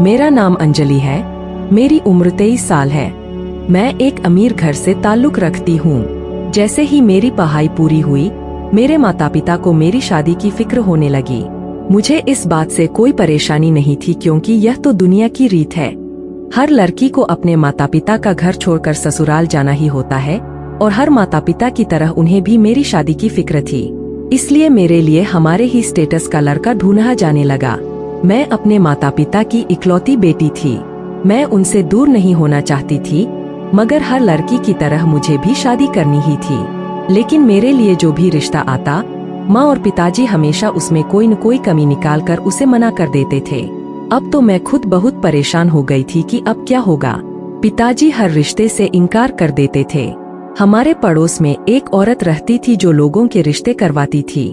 मेरा नाम अंजलि है। मेरी उम्र 23 साल है। मैं एक अमीर घर से ताल्लुक रखती हूँ। जैसे ही मेरी पढ़ाई पूरी हुई, मेरे माता पिता को मेरी शादी की फिक्र होने लगी। मुझे इस बात से कोई परेशानी नहीं थी क्योंकि यह तो दुनिया की रीत है। हर लड़की को अपने माता पिता का घर छोड़कर ससुराल जाना ही होता है और हर माता पिता की तरह उन्हें भी मेरी शादी की फिक्र थी। इसलिए मेरे लिए हमारे ही स्टेटस का लड़का ढूंढा जाने लगा। मैं अपने माता पिता की इकलौती बेटी थी। मैं उनसे दूर नहीं होना चाहती थी, मगर हर लड़की की तरह मुझे भी शादी करनी ही थी। लेकिन मेरे लिए जो भी रिश्ता आता, माँ और पिताजी हमेशा उसमें कोई न कोई कमी निकाल कर उसे मना कर देते थे। अब तो मैं खुद बहुत परेशान हो गई थी कि अब क्या होगा। पिताजी हर रिश्ते से इनकार कर देते थे। हमारे पड़ोस में एक औरत रहती थी जो लोगों के रिश्ते करवाती थी।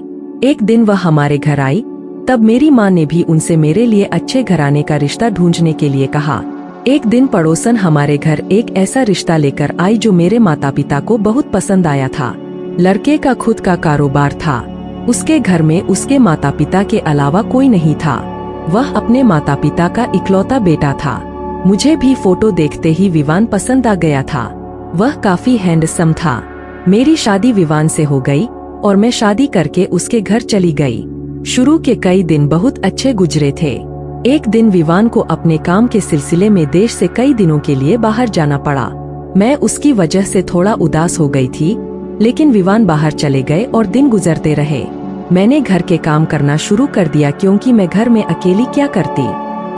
एक दिन वह हमारे घर आई, तब मेरी माँ ने भी उनसे मेरे लिए अच्छे घराने का रिश्ता ढूंढने के लिए कहा। एक दिन पड़ोसन हमारे घर एक ऐसा रिश्ता लेकर आई जो मेरे माता पिता को बहुत पसंद आया था। लड़के का खुद का कारोबार था। उसके घर में उसके माता पिता के अलावा कोई नहीं था। वह अपने माता पिता का इकलौता बेटा था। मुझे भी फोटो देखते ही विवान पसंद आ गया था। वह काफी हैंडसम था। मेरी शादी विवान से हो गई और मैं शादी करके उसके घर चली गई। शुरू के कई दिन बहुत अच्छे गुजरे थे। एक दिन विवान को अपने काम के सिलसिले में देश से कई दिनों के लिए बाहर जाना पड़ा। मैं उसकी वजह से थोड़ा उदास हो गई थी, लेकिन विवान बाहर चले गए और दिन गुजरते रहे। मैंने घर के काम करना शुरू कर दिया क्योंकि मैं घर में अकेली क्या करती।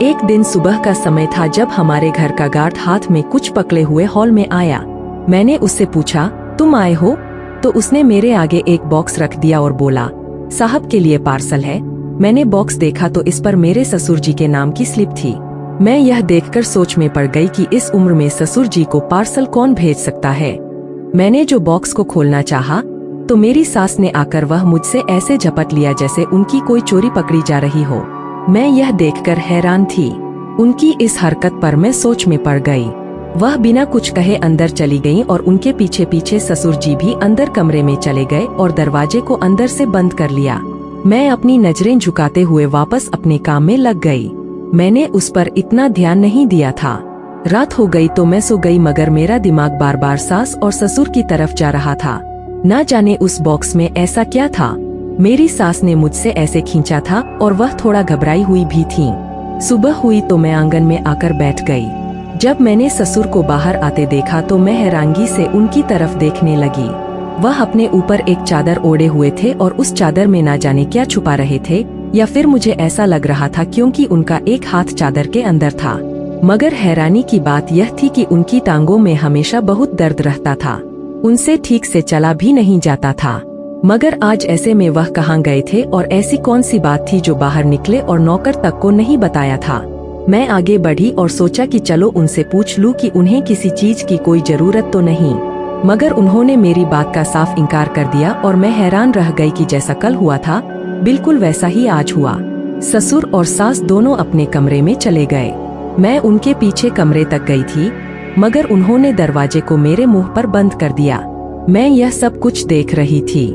एक दिन सुबह का समय था जब हमारे घर का गार्ड हाथ में कुछ पकड़े हुए हॉल में आया। मैंने उससे पूछा, तुम आए हो? तो उसने मेरे आगे एक बॉक्स रख दिया और बोला, साहब के लिए पार्सल है। मैंने बॉक्स देखा तो इस पर मेरे ससुर जी के नाम की स्लिप थी। मैं यह देखकर सोच में पड़ गई कि इस उम्र में ससुर जी को पार्सल कौन भेज सकता है। मैंने जो बॉक्स को खोलना चाहा, तो मेरी सास ने आकर वह मुझसे ऐसे झपट लिया जैसे उनकी कोई चोरी पकड़ी जा रही हो। मैं यह देखकर हैरान थी। उनकी इस हरकत पर मैं सोच में पड़ गई। वह बिना कुछ कहे अंदर चली गईं और उनके पीछे पीछे ससुर जी भी अंदर कमरे में चले गए और दरवाजे को अंदर से बंद कर लिया। मैं अपनी नजरें झुकाते हुए वापस अपने काम में लग गई। मैंने उस पर इतना ध्यान नहीं दिया था। रात हो गई तो मैं सो गई, मगर मेरा दिमाग बार बार सास और ससुर की तरफ जा रहा था। ना जाने उस बॉक्स में ऐसा क्या था। मेरी सास ने मुझसे ऐसे खींचा था और वह थोड़ा घबराई हुई भी थी। सुबह हुई तो मैं आंगन में आकर बैठ गई। जब मैंने ससुर को बाहर आते देखा तो मैं हैरानगी से उनकी तरफ देखने लगी। वह अपने ऊपर एक चादर ओढ़े हुए थे और उस चादर में ना जाने क्या छुपा रहे थे, या फिर मुझे ऐसा लग रहा था क्योंकि उनका एक हाथ चादर के अंदर था। मगर हैरानी की बात यह थी कि उनकी टांगों में हमेशा बहुत दर्द रहता था। उनसे ठीक से चला भी नहीं जाता था। मगर आज ऐसे में वह कहाँ गए थे और ऐसी कौन सी बात थी जो बाहर निकले और नौकर तक को नहीं बताया था। मैं आगे बढ़ी और सोचा कि चलो उनसे पूछ लूं कि उन्हें किसी चीज की कोई जरूरत तो नहीं। मगर उन्होंने मेरी बात का साफ इनकार कर दिया और मैं हैरान रह गई कि जैसा कल हुआ था, बिल्कुल वैसा ही आज हुआ। ससुर और सास दोनों अपने कमरे में चले गए। मैं उनके पीछे कमरे तक गई थी, मगर उन्होंने दरवाजे को मेरे मुंह पर बंद कर दिया। मैं यह सब कुछ देख रही थी।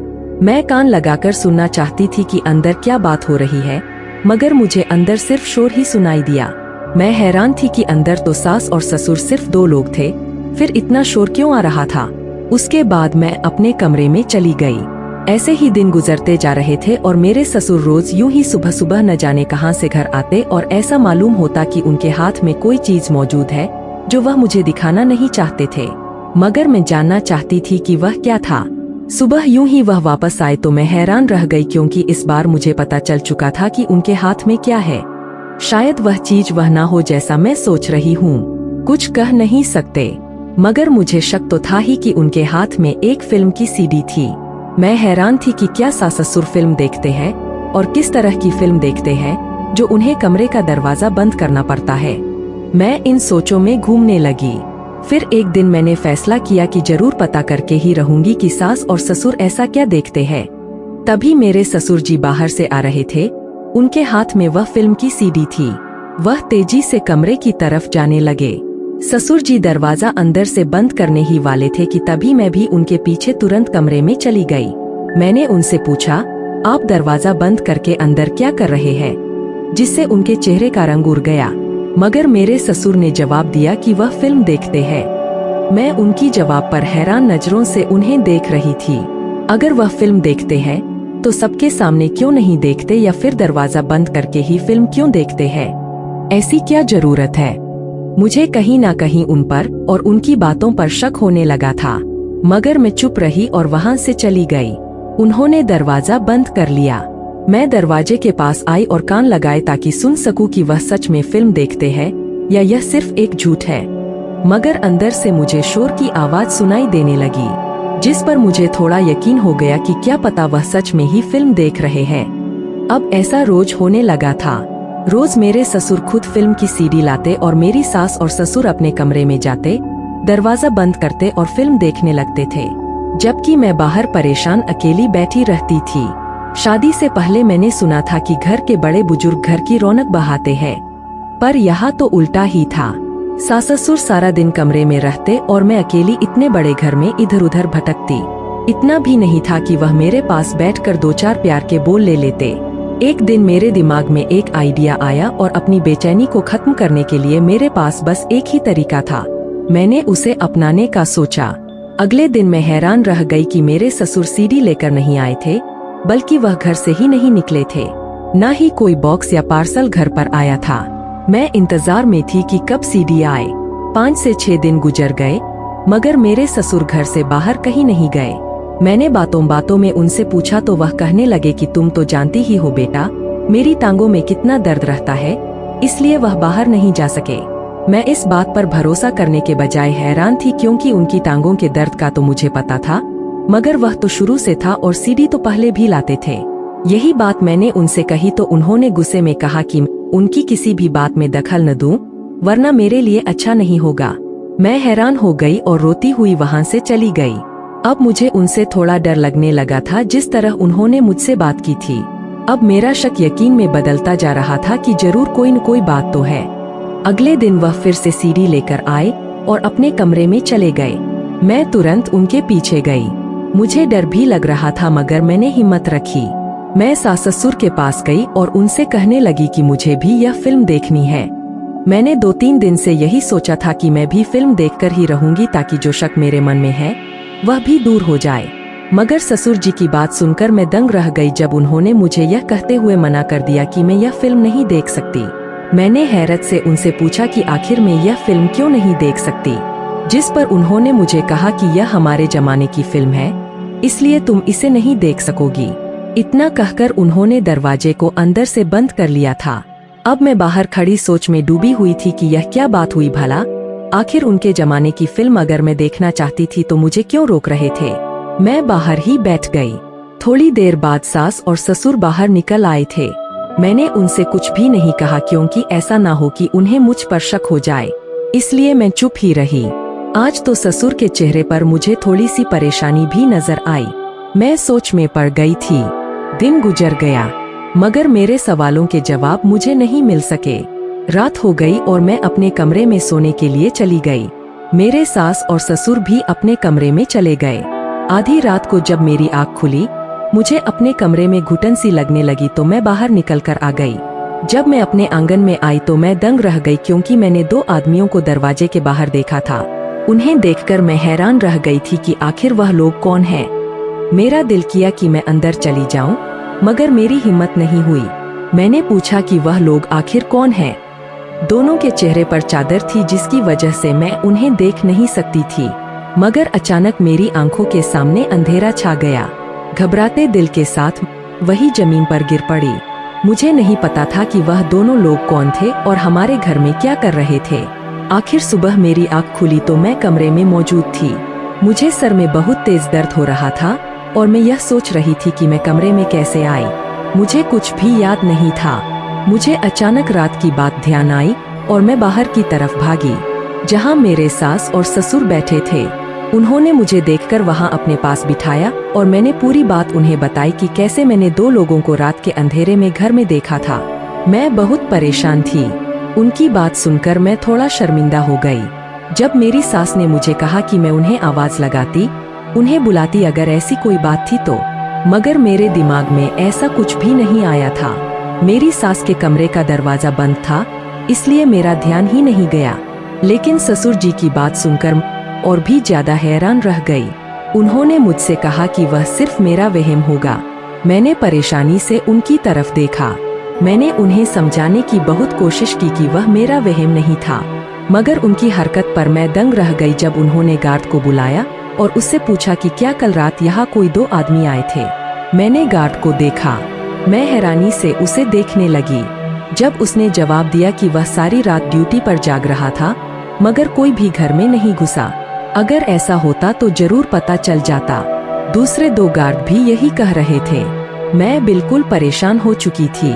मैं कान लगाकर सुनना चाहती थी कि अंदर क्या बात हो रही है, मगर मुझे अंदर सिर्फ शोर ही सुनाई दिया। मैं हैरान थी कि अंदर तो सास और ससुर सिर्फ दो लोग थे, फिर इतना शोर क्यों आ रहा था। उसके बाद मैं अपने कमरे में चली गई। ऐसे ही दिन गुजरते जा रहे थे और मेरे ससुर रोज यूं ही सुबह सुबह न जाने कहां से घर आते और ऐसा मालूम होता कि उनके हाथ में कोई चीज मौजूद है जो वह मुझे दिखाना नहीं चाहते थे, मगर मैं जानना चाहती थी कि वह क्या था। सुबह यूं ही वह वापस आए तो मैं हैरान रह गई क्योंकि इस बार मुझे पता चल चुका था कि उनके हाथ में क्या है। शायद वह चीज वह ना हो जैसा मैं सोच रही हूँ। कुछ कह नहीं सकते, मगर मुझे शक तो था ही कि उनके हाथ में एक फिल्म की सीडी थी। मैं हैरान थी कि क्या सास ससुर फिल्म देखते हैं और किस तरह की फिल्म देखते हैं जो उन्हें कमरे का दरवाजा बंद करना पड़ता है। मैं इन सोचों में घूमने लगी। फिर एक दिन मैंने फैसला किया कि जरूर पता करके ही रहूंगी कि सास और ससुर ऐसा क्या देखते हैं। तभी मेरे ससुर जी बाहर से आ रहे थे। उनके हाथ में वह फिल्म की सीडी थी। वह तेजी से कमरे की तरफ जाने लगे। ससुर जी दरवाजा अंदर से बंद करने ही वाले थे कि तभी मैं भी उनके पीछे तुरंत कमरे में चली गई। मैंने उनसे पूछा, आप दरवाजा बंद करके अंदर क्या कर रहे हैं? जिससे उनके चेहरे का रंग उड़ गया। मगर मेरे ससुर ने जवाब दिया कि वह फिल्म देखते हैं। मैं उनकी जवाब पर हैरान नजरों से उन्हें देख रही थी। अगर वह फिल्म देखते हैं तो सबके सामने क्यों नहीं देखते, या फिर दरवाजा बंद करके ही फिल्म क्यों देखते हैं? ऐसी क्या जरूरत है? मुझे कहीं ना कहीं उन पर और उनकी बातों पर शक होने लगा था, मगर मैं चुप रही और वहां से चली गई। उन्होंने दरवाजा बंद कर लिया। मैं दरवाजे के पास आई और कान लगाए ताकि सुन सकूं कि वह सच में फिल्म देखते हैं या यह सिर्फ एक झूठ है। मगर अंदर से मुझे शोर की आवाज सुनाई देने लगी, जिस पर मुझे थोड़ा यकीन हो गया कि क्या पता वह सच में ही फिल्म देख रहे हैं। अब ऐसा रोज होने लगा था। रोज मेरे ससुर खुद फिल्म की सीडी लाते और मेरी सास और ससुर अपने कमरे में जाते, दरवाजा बंद करते और फिल्म देखने लगते थे, जबकि मैं बाहर परेशान अकेली बैठी रहती थी। शादी से पहले मैंने सुना था कि घर के बड़े बुजुर्ग घर की रौनक बढ़ाते हैं, पर यहाँ तो उल्टा ही था। सास ससुर सारा दिन कमरे में रहते और मैं अकेली इतने बड़े घर में इधर उधर भटकती। इतना भी नहीं था कि वह मेरे पास बैठकर दो चार प्यार के बोल ले लेते। एक दिन मेरे दिमाग में एक आइडिया आया और अपनी बेचैनी को खत्म करने के लिए मेरे पास बस एक ही तरीका था। मैंने उसे अपनाने का सोचा। अगले दिन मैं हैरान रह गई कि मेरे ससुर सीडी लेकर नहीं आए थे, बल्कि वह घर से ही नहीं निकले थे। न ही कोई बॉक्स या पार्सल घर पर आया था। मैं इंतजार में थी कि कब सीडी आए। 5 से 6 दिन गुजर गए, मगर मेरे ससुर घर से बाहर कहीं नहीं गए। मैंने बातों बातों में उनसे पूछा तो वह कहने लगे कि तुम तो जानती ही हो बेटा, मेरी टांगों में कितना दर्द रहता है, इसलिए वह बाहर नहीं जा सके। मैं इस बात पर भरोसा करने के बजाय हैरान थी, क्योंकि उनकी टांगों के दर्द का तो मुझे पता था, मगर वह तो शुरू से था और सीडी तो पहले भी लाते थे। यही बात मैंने उनसे कही तो उन्होंने गुस्से में कहा कि उनकी किसी भी बात में दखल न दूं, वरना मेरे लिए अच्छा नहीं होगा। मैं हैरान हो गई और रोती हुई वहां से चली गई। अब मुझे उनसे थोड़ा डर लगने लगा था, जिस तरह उन्होंने मुझसे बात की थी। अब मेरा शक यकीन में बदलता जा रहा था कि जरूर कोई न कोई बात तो है। अगले दिन वह फिर से सीडी लेकर आए और अपने कमरे में चले गए। मैं तुरंत उनके पीछे गई। मुझे डर भी लग रहा था, मगर मैंने हिम्मत रखी। मैं सास ससुर के पास गई और उनसे कहने लगी कि मुझे भी यह फिल्म देखनी है। मैंने 2-3 दिन से यही सोचा था कि मैं भी फिल्म देखकर ही रहूंगी, ताकि जो शक मेरे मन में है वह भी दूर हो जाए। मगर ससुर जी की बात सुनकर मैं दंग रह गई, जब उन्होंने मुझे यह कहते हुए मना कर दिया कि मैं यह फिल्म नहीं देख सकती। मैंने हैरत से उनसे पूछा कि आखिर मैं यह फिल्म क्यों नहीं देख सकती, जिस पर उन्होंने मुझे कहा कि यह हमारे जमाने की फिल्म है, इसलिए तुम इसे नहीं देख सकोगी। इतना कहकर उन्होंने दरवाजे को अंदर से बंद कर लिया था। अब मैं बाहर खड़ी सोच में डूबी हुई थी कि यह क्या बात हुई भला। आखिर उनके जमाने की फिल्म अगर मैं देखना चाहती थी तो मुझे क्यों रोक रहे थे। मैं बाहर ही बैठ गई। थोड़ी देर बाद सास और ससुर बाहर निकल आए थे। मैंने उनसे कुछ भी नहीं कहा, क्योंकि ऐसा ना हो कि उन्हें मुझ पर शक हो जाए, इसलिए मैं चुप ही रही। आज तो ससुर के चेहरे पर मुझे थोड़ी सी परेशानी भी नजर आई। मैं सोच में पड़ गई थी। दिन गुजर गया, मगर मेरे सवालों के जवाब मुझे नहीं मिल सके। रात हो गई और मैं अपने कमरे में सोने के लिए चली गई। मेरे सास और ससुर भी अपने कमरे में चले गए। आधी रात को जब मेरी आँख खुली, मुझे अपने कमरे में घुटन सी लगने लगी, तो मैं बाहर निकल कर आ गई। जब मैं अपने आंगन में आई तो मैं दंग रह गई, क्योंकि मैंने 2 आदमियों को दरवाजे के बाहर देखा था। उन्हें देखकर मैं हैरान रह गई थी कि आखिर वह लोग कौन हैं। मेरा दिल किया कि मैं अंदर चली जाऊं, मगर मेरी हिम्मत नहीं हुई। मैंने पूछा कि वह लोग आखिर कौन हैं। दोनों के चेहरे पर चादर थी, जिसकी वजह से मैं उन्हें देख नहीं सकती थी। मगर अचानक मेरी आंखों के सामने अंधेरा छा गया। घबराते दिल के साथ वही जमीन पर गिर पड़ी। मुझे नहीं पता था कि वह दोनों लोग कौन थे और हमारे घर में क्या कर रहे थे। आखिर सुबह मेरी आँख खुली तो मैं कमरे में मौजूद थी। मुझे सर में बहुत तेज दर्द हो रहा था और मैं यह सोच रही थी कि मैं कमरे में कैसे आई। मुझे कुछ भी याद नहीं था। मुझे अचानक रात की बात ध्यान आई और मैं बाहर की तरफ भागी, जहां मेरे सास और ससुर बैठे थे। उन्होंने मुझे देखकर वहां अपने पास बिठाया और मैंने पूरी बात उन्हें बताई कि कैसे मैंने 2 लोगों को रात के अंधेरे में घर में देखा था। मैं बहुत परेशान थी। उनकी बात सुनकर मैं थोड़ा शर्मिंदा हो गई। जब मेरी सास ने मुझे कहा कि मैं उन्हें आवाज लगाती, उन्हें बुलाती अगर ऐसी कोई बात थी तो, मगर मेरे दिमाग में ऐसा कुछ भी नहीं आया था। मेरी सास के कमरे का दरवाजा बंद था इसलिए मेरा ध्यान ही नहीं गया। लेकिन ससुर जी की बात सुनकर और भी ज्यादा हैरान रह गई। उन्होंने मुझसे कहा कि वह सिर्फ मेरा वहम होगा। मैंने परेशानी से उनकी तरफ देखा। मैंने उन्हें समझाने की बहुत कोशिश की कि वह मेरा वहम नहीं था, मगर उनकी हरकत पर मैं दंग रह गई जब उन्होंने गार्ड को बुलाया और उससे पूछा कि क्या कल रात यहाँ कोई 2 आदमी आए थे। मैंने गार्ड को देखा। मैं हैरानी से उसे देखने लगी। जब उसने जवाब दिया कि वह सारी रात ड्यूटी पर जाग रहा था, मगर कोई भी घर में नहीं घुसा। अगर ऐसा होता तो जरूर पता चल जाता। दूसरे 2 गार्ड भी यही कह रहे थे। मैं बिल्कुल परेशान हो चुकी थी।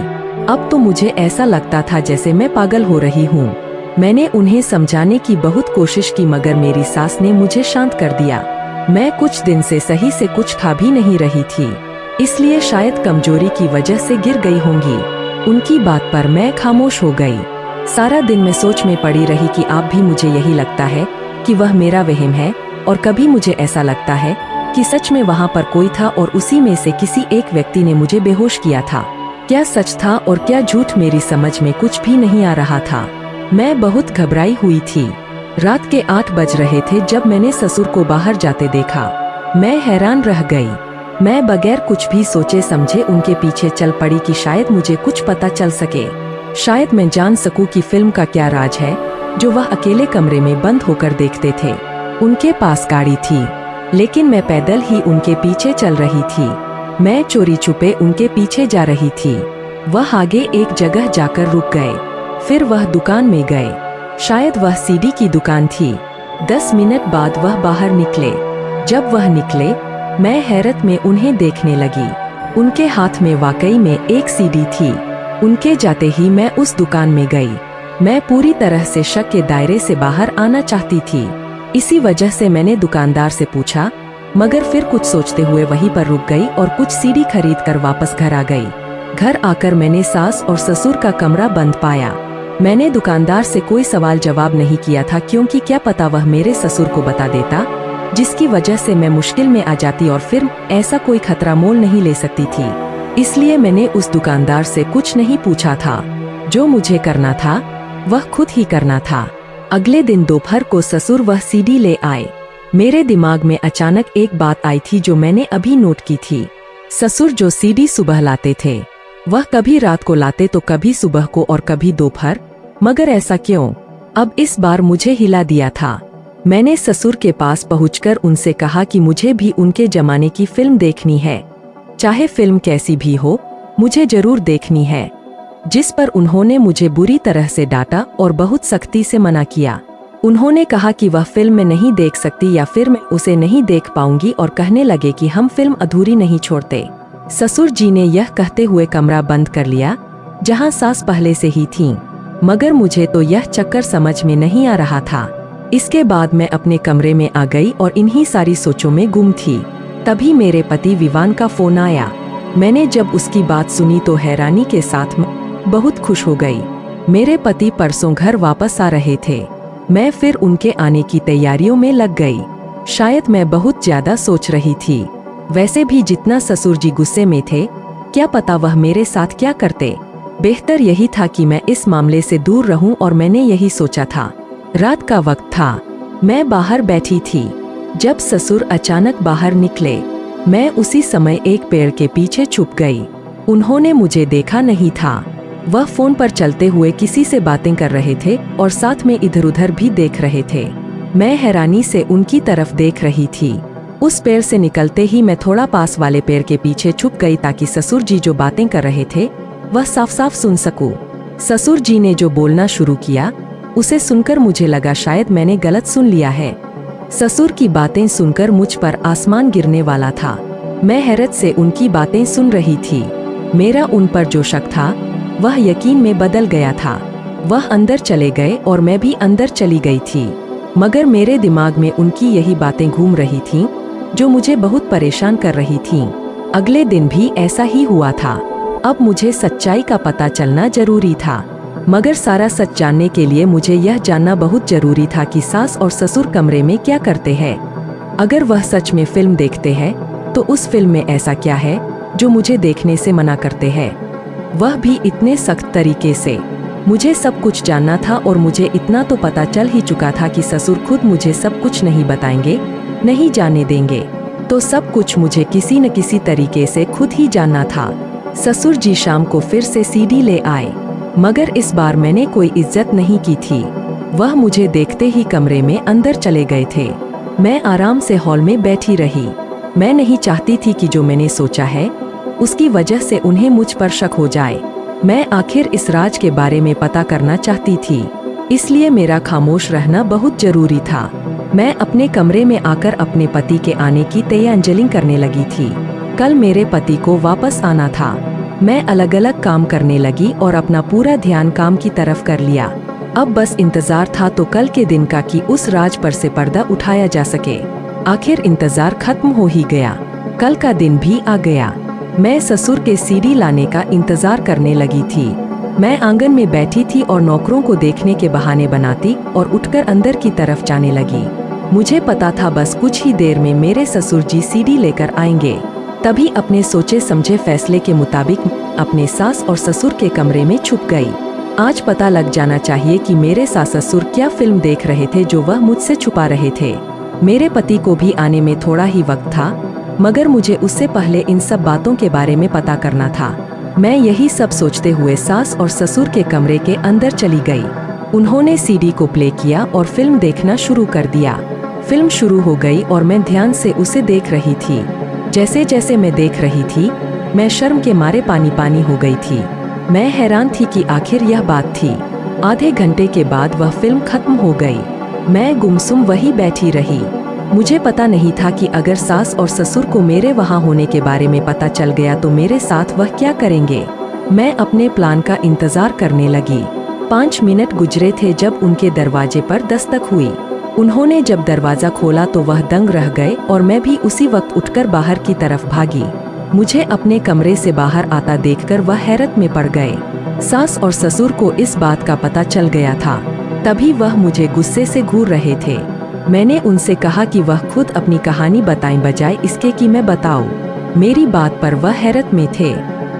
अब तो मुझे ऐसा लगता था जैसे मैं पागल हो रही हूँ। मैंने उन्हें समझाने की बहुत कोशिश की, मगर मेरी सास ने मुझे शांत कर दिया। मैं कुछ दिन से सही से कुछ खा भी नहीं रही थी, इसलिए शायद कमजोरी की वजह से गिर गई होंगी। उनकी बात पर मैं खामोश हो गई। सारा दिन मैं सोच में पड़ी रही कि आप भी मुझे यही लगता है कि वह मेरा वहम है, और कभी मुझे ऐसा लगता है कि सच में वहाँ पर कोई था और उसी में से किसी एक व्यक्ति ने मुझे बेहोश किया था। क्या सच था और क्या झूठ, मेरी समझ में कुछ भी नहीं आ रहा था। मैं बहुत घबराई हुई थी। रात के 8 बज रहे थे जब मैंने ससुर को बाहर जाते देखा। मैं हैरान रह गई। मैं बगैर कुछ भी सोचे समझे उनके पीछे चल पड़ी कि शायद मुझे कुछ पता चल सके। शायद मैं जान सकूं कि फिल्म का क्या राज है जो वह अकेले कमरे में बंद होकर देखते थे। उनके पास गाड़ी थी, लेकिन मैं पैदल ही उनके पीछे चल रही थी। मैं चोरी छुपे उनके पीछे जा रही थी। वह आगे एक जगह जाकर रुक गए, फिर वह दुकान में गए। शायद वह सीडी की दुकान थी। 10 मिनट बाद वह बाहर निकले। जब वह निकले, मैं हैरत में उन्हें देखने लगी। उनके हाथ में वाकई में एक सीडी थी। उनके जाते ही मैं उस दुकान में गई। मैं पूरी तरह से शक के दायरे से बाहर आना चाहती थी। इसी वजह से मैंने दुकानदार से पूछा, मगर फिर कुछ सोचते हुए वहीं पर रुक गई और कुछ सीडी खरीद कर वापस घर आ गई। घर आकर मैंने सास और ससुर का कमरा बंद पाया। मैंने दुकानदार से कोई सवाल जवाब नहीं किया था, क्योंकि क्या पता वह मेरे ससुर को बता देता, जिसकी वजह से मैं मुश्किल में आ जाती और फिर ऐसा कोई खतरा मोल नहीं ले सकती थी। इसलिए मैंने उस दुकानदार से कुछ नहीं पूछा था। जो मुझे करना था वह खुद ही करना था। अगले दिन दोपहर को ससुर वह सीडी ले आए। मेरे दिमाग में अचानक एक बात आई थी जो मैंने अभी नोट की थी। ससुर जो सीडी सुबह लाते थे, वह कभी रात को लाते तो कभी सुबह को और कभी दोपहर, मगर ऐसा क्यों? अब इस बार मुझे हिला दिया था। मैंने ससुर के पास पहुंचकर उनसे कहा कि मुझे भी उनके जमाने की फिल्म देखनी है, चाहे फिल्म कैसी भी हो, मुझे जरूर देखनी है। जिस पर उन्होंने मुझे बुरी तरह से डांटा और बहुत सख्ती से मना किया। उन्होंने कहा कि वह फिल्म मैं नहीं देख सकती या फिर मैं उसे नहीं देख पाऊंगी, और कहने लगे कि हम फिल्म अधूरी नहीं छोड़ते। ससुर जी ने यह कहते हुए कमरा बंद कर लिया जहां सास पहले से ही थीं, मगर मुझे तो यह चक्कर समझ में नहीं आ रहा था। इसके बाद मैं अपने कमरे में आ गई और इन्हीं सारी सोचों में गुम थी। तभी मेरे पति विवान का फोन आया। मैंने जब उसकी बात सुनी तो हैरानी के साथ बहुत खुश हो गई। मेरे पति परसों घर वापस आ रहे थे। मैं फिर उनके आने की तैयारियों में लग गई। शायद मैं बहुत ज्यादा सोच रही थी। वैसे भी जितना ससुर जी गुस्से में थे, क्या पता वह मेरे साथ क्या करते। बेहतर यही था कि मैं इस मामले से दूर रहूं, और मैंने यही सोचा था। रात का वक्त था। मैं बाहर बैठी थी जब ससुर अचानक बाहर निकले। मैं उसी समय एक पेड़ के पीछे छुप गई। उन्होंने मुझे देखा नहीं था। वह फोन पर चलते हुए किसी से बातें कर रहे थे और साथ में इधर उधर भी देख रहे थे। मैं हैरानी से उनकी तरफ देख रही थी। उस पेड़ से निकलते ही मैं थोड़ा पास वाले पेड़ के पीछे छुप गई ताकि ससुर जी जो बातें कर रहे थे वह साफ साफ सुन सकूं। ससुर जी ने जो बोलना शुरू किया उसे सुनकर मुझे लगा शायद मैंने गलत सुन लिया है। ससुर की बातें सुनकर मुझ पर आसमान गिरने वाला था। मैं हैरत से उनकी बातें सुन रही थी। मेरा उन पर जो शक था वह यकीन में बदल गया था। वह अंदर चले गए और मैं भी अंदर चली गई थी, मगर मेरे दिमाग में उनकी यही बातें घूम रही थीं जो मुझे बहुत परेशान कर रही थीं। अगले दिन भी ऐसा ही हुआ था। अब मुझे सच्चाई का पता चलना जरूरी था, मगर सारा सच जानने के लिए मुझे यह जानना बहुत जरूरी था कि सास और ससुर कमरे में क्या करते हैं। अगर वह सच में फिल्म देखते हैं तो उस फिल्म में ऐसा क्या है जो मुझे देखने से मना करते हैं, वह भी इतने सख्त तरीके से। मुझे सब कुछ जानना था और मुझे इतना तो पता चल ही चुका था कि ससुर खुद मुझे सब कुछ नहीं बताएंगे, नहीं जाने देंगे। तो सब कुछ मुझे किसी न किसी तरीके से खुद ही जानना था। ससुर जी शाम को फिर से सीडी ले आए, मगर इस बार मैंने कोई इज्जत नहीं की थी। वह मुझे देखते ही कमरे में अंदर चले गए थे। मैं आराम से हॉल में बैठी रही। मैं नहीं चाहती थी कि जो मैंने सोचा है उसकी वजह से उन्हें मुझ पर शक हो जाए। मैं आखिर इस राज के बारे में पता करना चाहती थी, इसलिए मेरा खामोश रहना बहुत जरूरी था। मैं अपने कमरे में आकर अपने पति के आने की तैयारी करने लगी थी। कल मेरे पति को वापस आना था। मैं अलग अलग काम करने लगी और अपना पूरा ध्यान काम की तरफ कर लिया। अब बस इंतजार था तो कल के दिन का कि उस राज पर से पर्दा उठाया जा सके। आखिर इंतजार खत्म हो ही गया। कल का दिन भी आ गया। मैं ससुर के सीडी लाने का इंतजार करने लगी थी। मैं आंगन में बैठी थी और नौकरों को देखने के बहाने बनाती और उठकर अंदर की तरफ जाने लगी। मुझे पता था बस कुछ ही देर में मेरे ससुर जी सीडी लेकर आएंगे। तभी अपने सोचे समझे फैसले के मुताबिक अपने सास और ससुर के कमरे में छुप गई। आज पता लग जाना चाहिए कि मेरे सास ससुर क्या फिल्म देख रहे थे जो वह मुझसे छुपा रहे थे। मेरे पति को भी आने में थोड़ा ही वक्त था, मगर मुझे उससे पहले इन सब बातों के बारे में पता करना था। मैं यही सब सोचते हुए सास और ससुर के कमरे के अंदर चली गई। उन्होंने सीडी को प्ले किया और फिल्म देखना शुरू कर दिया। फिल्म शुरू हो गई और मैं ध्यान से उसे देख रही थी। जैसे जैसे मैं देख रही थी, मैं शर्म के मारे पानी पानी हो गई थी। मैं हैरान थी कि आखिर यह बात थी। आधे घंटे के बाद वह फिल्म खत्म हो गई। मैं गुमसुम वहीं बैठी रही। मुझे पता नहीं था कि अगर सास और ससुर को मेरे वहां होने के बारे में पता चल गया तो मेरे साथ वह क्या करेंगे। मैं अपने प्लान का इंतजार करने लगी। 5 मिनट गुजरे थे जब उनके दरवाजे पर दस्तक हुई। उन्होंने जब दरवाजा खोला तो वह दंग रह गए और मैं भी उसी वक्त उठकर बाहर की तरफ भागी। मुझे अपने कमरे से बाहर आता देखकर वह हैरत में पड़ गए। सास और ससुर को इस बात का पता चल गया था। तभी वह मुझे गुस्से से घूर रहे थे। मैंने उनसे कहा कि वह खुद अपनी कहानी बताएं बजाय इसके कि मैं बताऊं। मेरी बात पर वह हैरत में थे।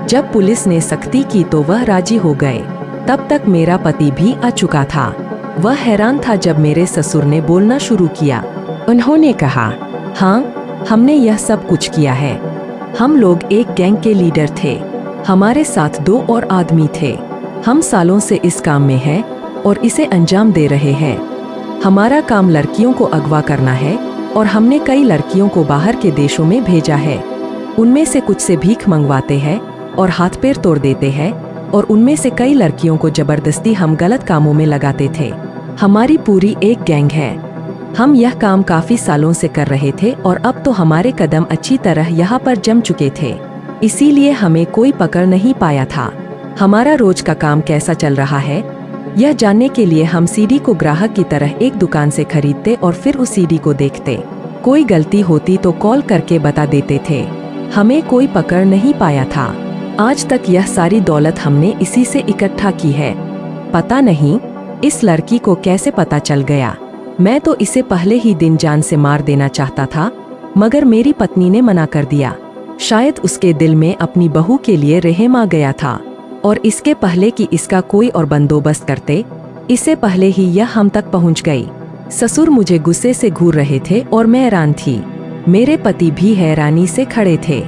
जब पुलिस ने सख्ती की तो वह राजी हो गए। तब तक मेरा पति भी आ चुका था। वह हैरान था जब मेरे ससुर ने बोलना शुरू किया। उन्होंने कहा, हाँ, हमने यह सब कुछ किया है। हम लोग एक गैंग के लीडर थे। हमारे साथ 2 और आदमी थे। हम सालों से इस काम में हैं और इसे अंजाम दे रहे हैं। हमारा काम लड़कियों को अगवा करना है और हमने कई लड़कियों को बाहर के देशों में भेजा है। उनमें से कुछ से भीख मंगवाते हैं और हाथ पैर तोड़ देते हैं और उनमें से कई लड़कियों को जबरदस्ती हम गलत कामों में लगाते थे। हमारी पूरी एक गैंग है। हम यह काम काफी सालों से कर रहे थे और अब तो हमारे कदम अच्छी तरह यहाँ पर जम चुके थे, इसीलिए हमें कोई पकड़ नहीं पाया था। हमारा रोज का काम कैसा चल रहा है यह जानने के लिए हम सीडी को ग्राहक की तरह एक दुकान से खरीदते और फिर उस सीडी को देखते। कोई गलती होती तो कॉल करके बता देते थे। हमें कोई पकड़ नहीं पाया था। आज तक यह सारी दौलत हमने इसी से इकट्ठा की है। पता नहीं इस लड़की को कैसे पता चल गया। मैं तो इसे पहले ही दिन जान से मार देना चाहता था, मगर मेरी पत्नी ने मना कर दिया। शायद उसके दिल में अपनी बहू के लिए रहम आ गया था और इसके पहले कि इसका कोई और बंदोबस्त करते, इससे पहले ही यह हम तक पहुंच गई। ससुर मुझे गुस्से से घूर रहे थे और मैं हैरान थी। मेरे पति भी हैरानी से खड़े थे।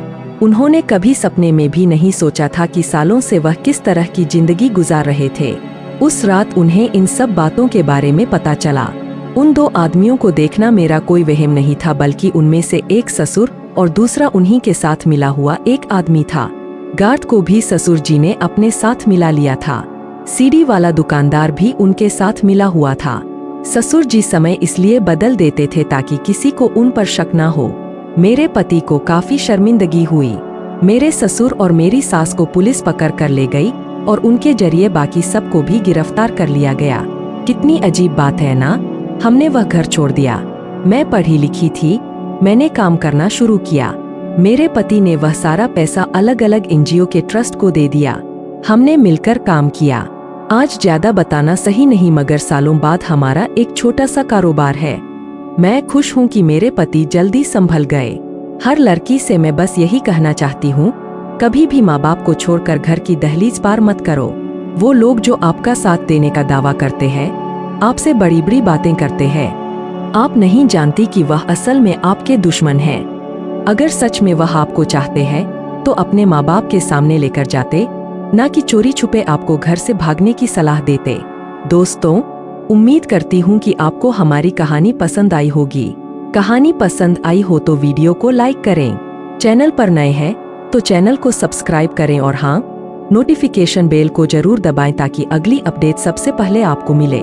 उन्होंने कभी सपने में भी नहीं सोचा था कि सालों से वह किस तरह की जिंदगी गुजार रहे थे। उस रात उन्हें इन सब बातों के बारे में पता चला। उन 2 आदमियों को देखना मेरा कोई वहम नहीं था, बल्कि उनमें से एक ससुर और दूसरा उन्हीं के साथ मिला हुआ एक आदमी था। गार्ड को भी ससुर जी ने अपने साथ मिला लिया था। सीडी वाला दुकानदार भी उनके साथ मिला हुआ था। ससुर जी समय इसलिए बदल देते थे ताकि किसी को उन पर शक न हो। मेरे पति को काफी शर्मिंदगी हुई। मेरे ससुर और मेरी सास को पुलिस पकड़ कर ले गई और उनके जरिए बाकी सबको भी गिरफ्तार कर लिया गया। कितनी अजीब बात है ना। हमने वह घर छोड़ दिया। मैं पढ़ी लिखी थी। मैंने काम करना शुरू किया। मेरे पति ने वह सारा पैसा अलग अलग एनजीओ के ट्रस्ट को दे दिया। हमने मिलकर काम किया। आज ज्यादा बताना सही नहीं, मगर सालों बाद हमारा एक छोटा सा कारोबार है। मैं खुश हूँ कि मेरे पति जल्दी संभल गए। हर लड़की से मैं बस यही कहना चाहती हूँ, कभी भी माँ बाप को छोड़कर घर की दहलीज पार मत करो। वो लोग जो आपका साथ देने का दावा करते हैं, आपसे बड़ी बड़ी बातें करते हैं। आप नहीं जानती कि वह असल में आपके दुश्मन हैं। अगर सच में वह आपको चाहते हैं तो अपने माँ बाप के सामने लेकर जाते, ना कि चोरी छुपे आपको घर से भागने की सलाह देते। दोस्तों, उम्मीद करती हूँ कि आपको हमारी कहानी पसंद आई होगी। कहानी पसंद आई हो तो वीडियो को लाइक करें। चैनल पर नए हैं तो चैनल को सब्सक्राइब करें और हाँ, नोटिफिकेशन बेल को जरूर दबाएं ताकि अगली अपडेट सबसे पहले आपको मिले।